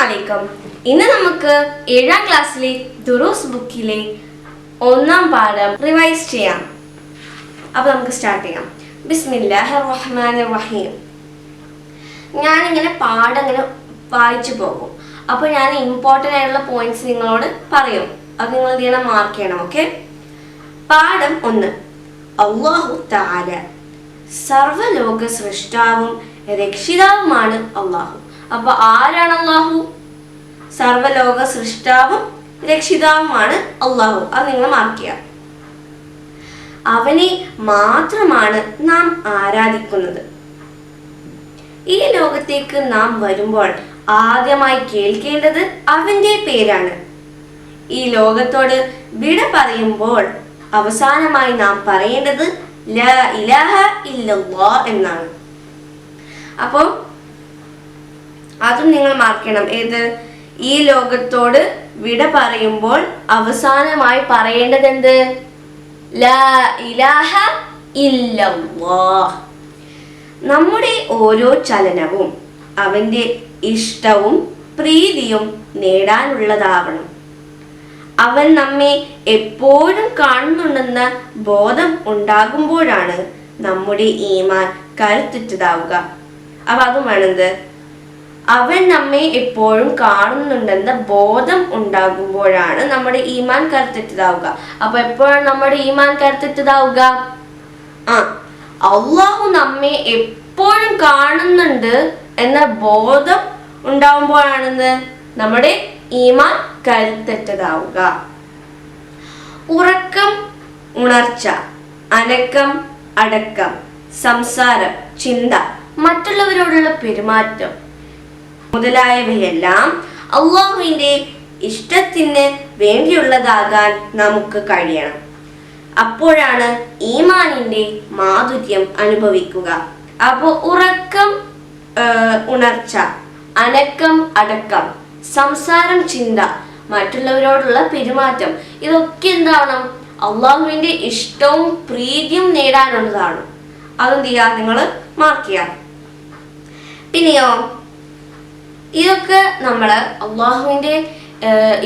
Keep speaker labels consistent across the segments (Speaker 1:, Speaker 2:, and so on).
Speaker 1: അലൈക്കും. ഇന്ന് നമുക്ക് 7ാം ക്ലാസ്സിലെ ദുറൂസ് ബുക്കിലെ 1ാം പാഠം റിവൈസ് ചെയ്യാം. അപ്പോൾ നമുക്ക് സ്റ്റാർട്ട് ചെയ്യാം. ബിസ്മില്ലാഹിർ റഹ്മാനിർ റഹീം. ഞാനിങ്ങനെ പാഠം ഇങ്ങനെ വായിച്ചു പോകും. അപ്പോൾ ഞാൻ ഇമ്പോർട്ടൻ്റ് ആയിട്ടുള്ള പോയിന്റ്സ് നിങ്ങളോട് പറയും. അത് നിങ്ങൾ എന്ത് ചെയ്യണം? മാർക്ക് ചെയ്യണം. ഓക്കെ. പാഠം 1. അല്ലാഹു തആല സർവ്വലോക സൃഷ്ടാവും രക്ഷിതാവുമാണ് അല്ലാഹു. അപ്പൊ ആരാണ് അല്ലാഹു? സർവ്വലോക സൃഷ്ടാവും രക്ഷിതാവുമാണ് അല്ലാഹു. അത് നിങ്ങൾ മാർക്ക് ചെയ്യുക. അവനെ മാത്രമാണ് നാം ആരാധിക്കുന്നത്. ഈ ലോകത്തേക്ക് നാം വരുമ്പോൾ ആദ്യമായി കേൾക്കേണ്ടത് അവന്റെ പേരാണ്. ഈ ലോകത്തോട് വിട പറയുമ്പോൾ അവസാനമായി നാം പറയേണ്ടത് ലാ ഇലാഹ ഇല്ലല്ലാഹ് എന്നാണ്. അപ്പോൾ അതും നിങ്ങൾ മാർക്ക് ചെയ്യണം. ഏത്? ഈ ലോകത്തോട് വിട പറയുമ്പോൾ അവസാനമായി പറയേണ്ടത് എന്ത്? ലാ ഇലാഹ ഇല്ലല്ലാഹ്. നമ്മുടെ ഓരോ ചലനവും അവന്റെ ഇഷ്ടവും പ്രീതിയും നേടാനുള്ളതാവണം. അവൻ നമ്മെ എപ്പോഴും കാണുന്നുണ്ടെന്ന ബോധം ഉണ്ടാകുമ്പോഴാണ് നമ്മുടെ ഈമാൻ കരുത്തുറ്റതാവുക. അപ്പൊ അതും വേണത്, അവൻ നമ്മെ എപ്പോഴും കാണുന്നുണ്ടെന്ന ബോധം ഉണ്ടാകുമ്പോഴാണ് നമ്മുടെ ഈമാൻ കരുത്തുറ്റതാവുക. അപ്പൊ എപ്പോഴാണ് നമ്മുടെ ഈമാൻ കരുത്തുറ്റതാവുക? അല്ലാഹു നമ്മെ എപ്പോഴും കാണുന്നുണ്ട് എന്ന ബോധം ഉണ്ടാവുമ്പോഴാണെന്ന് നമ്മുടെ ഈമാൻ കരുത്തുറ്റതാവുക. ഉറക്കം, ഉണർച്ച, അനക്കം, അടക്കം, സംസാരം, ചിന്ത, മറ്റുള്ളവരോടുള്ള പെരുമാറ്റം മുതലായവയെല്ലാം അല്ലാഹുവിന്റെ ഇഷ്ടത്തിന് വേണ്ടിയുള്ളതാകാൻ നമുക്ക് കഴിയണം. അപ്പോഴാണ് ഈമാനിന്റെ മാധുര്യം അനുഭവിക്കുക. അപ്പോൾ ഉറക്കം, ഉണർച്ച, അനക്കം, അടക്കം, സംസാരം, ചിന്ത, മറ്റുള്ളവരോടുള്ള പെരുമാറ്റം, ഇതൊക്കെ എന്താവണം? അള്ളാഹുവിന്റെ ഇഷ്ടവും പ്രീതിയും നേടാനുള്ളതാണ്. അതെന്ത് ചെയ്യാ? നിങ്ങൾ മാർക്ക് ചെയ്യാം. പിന്നെയോ, ഇതൊക്കെ നമ്മള് അള്ളാഹുവിന്റെ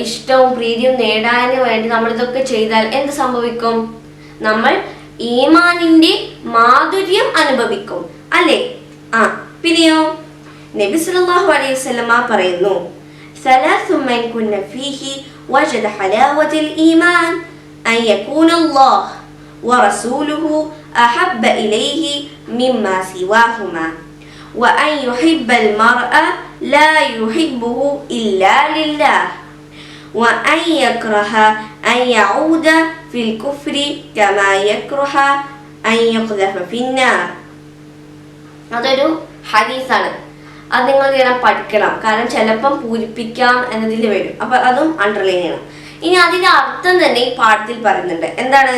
Speaker 1: ഇഷ്ടവും പ്രീതിയും നേടാൻ വേണ്ടി നമ്മൾ ഇതൊക്കെ ചെയ്താൽ എന്ത് സംഭവിക്കും? നമ്മൾ ഈമാനിന്റെ മാധുര്യം അനുഭവിക്കും, അല്ലേ? പിന്നെയോ, നബി സല്ലല്ലാഹു അലൈഹി വസല്ലമ പറയുന്നു, ثلاث من كن فيه وجد حلاوة الإيمان أن يكون الله ورسوله أحب إليه مما سواهما وأن يحب المرء لا يحبه إلا لله وأن يكره أن يعود في الكفر كما يكره أن يقذف في النار. അതൊരു ഹദീസാണ്. അത് നിങ്ങൾ ചെയ്യണം, പഠിക്കണം. കാരണം ചിലപ്പം പൂരിപ്പിക്കാം എന്നതിൽ വരും. അപ്പൊ അതും അണ്ടർലൈൻ ചെയ്യണം. ഇനി അതിന്റെ അർത്ഥം തന്നെ ഈ പാഠത്തിൽ പറയുന്നുണ്ട്. എന്താണ്?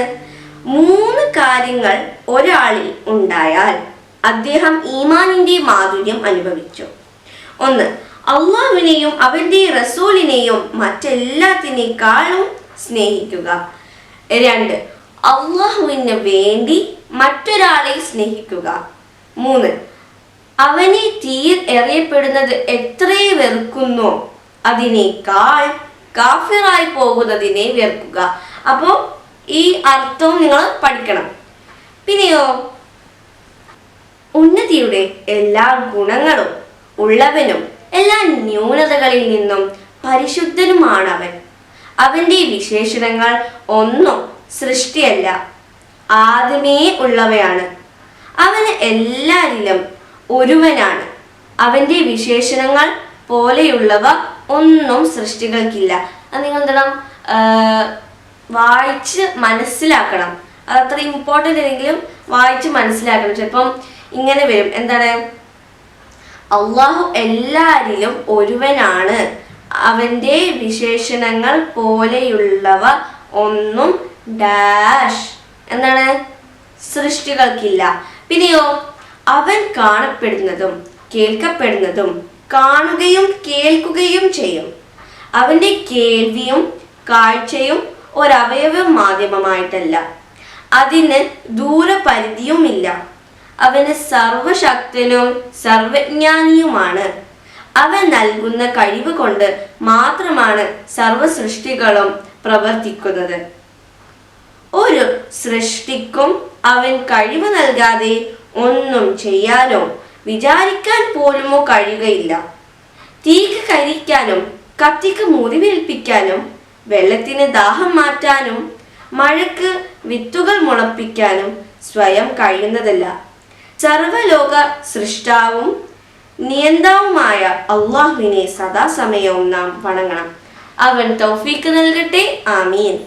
Speaker 1: 3 കാര്യങ്ങൾ ഒരാളിൽ ഉണ്ടായാൽ അദ്ദേഹം ഈമാനിന്റെ മാധുര്യം അനുഭവിച്ചു. 1. അള്ളാഹുവിനെയും അവന്റെ റസൂലിനെയും മറ്റെല്ലാത്തിനേക്കാളും സ്നേഹിക്കുക. 2. അള്ളാഹുവിന് വേണ്ടി മറ്റൊരാളെ സ്നേഹിക്കുക. 3. അവനെ തീർ എറിയപ്പെടുന്നത് എത്രയെ വെറുക്കുന്നോ അതിനേക്കാൾ കാഫിറായി പോകുന്നതിനെ വെറുക്കുക. അപ്പോൾ ഈ അർത്ഥവും നിങ്ങൾ പഠിക്കണം. പിന്നെയോ, ഉന്നതിയുടെ എല്ലാ ഗുണങ്ങളും ഉള്ളവനും എല്ലാ ന്യൂനതകളിൽ നിന്നും പരിശുദ്ധനുമാണവൻ. അവന്റെ വിശേഷണങ്ങൾ ഒന്നും സൃഷ്ടിയല്ല, ആദ്യമേ ഉള്ളവയാണ്. അവന് എല്ലാരിലും ഒരുവനാണ്. അവന്റെ വിശേഷണങ്ങൾ പോലെയുള്ളവ ഒന്നും സൃഷ്ടികൾക്കില്ല. അത് നിങ്ങൾ എന്താണ് വായിച്ച് മനസ്സിലാക്കണം. അത് അത്ര ഇമ്പോർട്ടൻ്റ് അല്ലെങ്കിലും വായിച്ച് മനസ്സിലാക്കണം. ചിലപ്പം ഇങ്ങനെ വരും. എന്താണ്? അള്ളാഹു എല്ലാരിലും ഒരുവനാണ്, അവന്റെ വിശേഷണങ്ങൾ പോലെയുള്ളവ ഒന്നും ഡാഷ് എന്താണ് സൃഷ്ടികൾക്കില്ല. പിന്നെയോ, അവൻ കാണപ്പെടുന്നതും കേൾക്കപ്പെടുന്നതും കാണുകയും കേൾക്കുകയും ചെയ്യും. അവന്റെ കേൾവിയും കാഴ്ചയും ഒരവയവ മാധ്യമമായിട്ടല്ല, അതിന് ദൂരപരിധിയുമില്ല. അവന് സർവശക്തനും സർവജ്ഞാനിയുമാണ്. അവൻ നൽകുന്ന കഴിവ് കൊണ്ട് മാത്രമാണ് സർവ സൃഷ്ടികളും പ്രവർത്തിക്കുന്നത്. ഒരു സൃഷ്ടിക്കും അവൻ കഴിവ് നൽകാതെ ഒന്നും ചെയ്യാനോ വിചാരിക്കാൻ പോലുമോ കഴിയുകയില്ല. തീക്ക് കരിക്കാനും കത്തിക്ക് മുറിവേൽപ്പിക്കാനും വെള്ളത്തിന് ദാഹം മാറ്റാനും മഴയ്ക്ക് വിത്തുകൾ മുളപ്പിക്കാനും സ്വയം കഴിയുന്നതല്ല. സർവലോക സൃഷ്ടാവും നിയന്താവുമായ അള്ളാഹുവിനെ സദാസമയവും നാം വണങ്ങണം. അവൻ തൗഫീക്ക് നൽകട്ടെ. ആമീൻ.